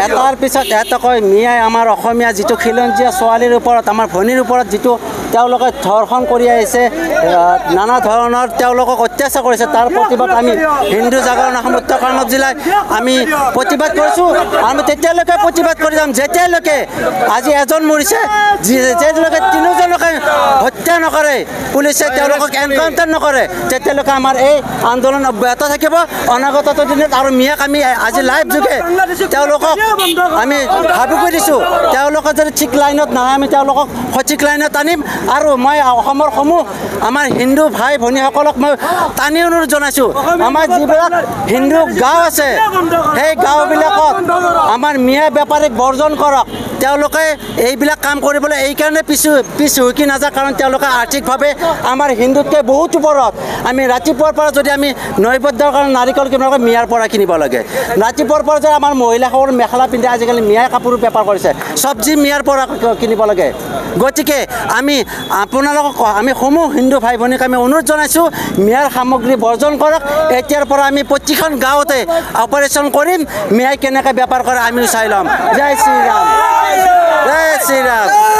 এটাৰ পিছত এটা কয় মিয়াই আমাৰ অসমীয়া যিটো খিলঞ্জীয়া ছোৱালীৰ ওপৰত আমাৰ ভনীৰ ওপৰত যিটো তেওঁলোকে ধৰ্ষণ কৰি আহিছে নানা ধৰণৰ তেওঁলোকক অত্যাচাৰ কৰিছে তাৰ প্ৰতিবাদ আমি হিন্দু জাগৰণ অসম উত্তৰ কৰ্ণাটক জিলাত আমি প্ৰতিবাদ কৰিছোঁ আমি তেতিয়ালৈকে প্ৰতিবাদ কৰি যাম যেতিয়ালৈকে আজি এজন মৰিছে যেতিয়ালৈকে তিনিজনকে হত্যা নকৰে পুলিচে তেওঁলোকক এনকাউণ্টাৰ নকৰে তেতিয়ালৈকে আমাৰ এই আন্দোলন অব্যাহত থাকিব অনাগত দিনত আৰু মিয়াক আমি আজি লাইভ যোগে তেওঁলোকক আমি ভাবি কৰি দিছোঁ তেওঁলোকে যদি ঠিক লাইনত নাহে আমি তেওঁলোকক সঠিক লাইনত আনিম আৰু মই অসমৰ সমূহ আমাৰ হিন্দু ভাই ভনীসকলক মই টানি অনুৰোধ জনাইছোঁ আমাৰ যিবিলাক হিন্দু গাঁও আছে সেই গাঁওবিলাকত আমাৰ মিয়া বেপাৰীক বৰ্জন কৰক তেওঁলোকে এইবিলাক কাম কৰিবলৈ এইকাৰণে পিছ হুকি নাযায় কাৰণ তেওঁলোকে আৰ্থিকভাৱে আমাৰ হিন্দুতকৈ বহুত ওপৰত আমি ৰাতিপুৱাৰ পৰা যদি আমি নৈবদ্যৰ কাৰণে নাৰিকল কিনিব লাগে মিয়াৰ পৰা কিনিব লাগে ৰাতিপুৱাৰ পৰা যদি আমাৰ মহিলাসকল মেখেলা পিন্ধে আজিকালি মিয়াই কাপোৰ বেপাৰ কৰিছে চব্জি মিয়াৰ পৰা কিনিব লাগে গতিকে আমি আপোনালোকক আমি সমূহ হিন্দু ভাই ভনীক আমি অনুৰোধ জনাইছোঁ মিয়াৰ সামগ্ৰী বৰ্জন কৰক এতিয়াৰ পৰা আমি প্ৰতিখন গাঁৱতে অপাৰেশ্যন কৰিম মিয়াই কেনেকৈ বেপাৰ কৰে আমিও চাই ল'ম জয় শ্ৰীৰাম জয় শ্ৰীৰাম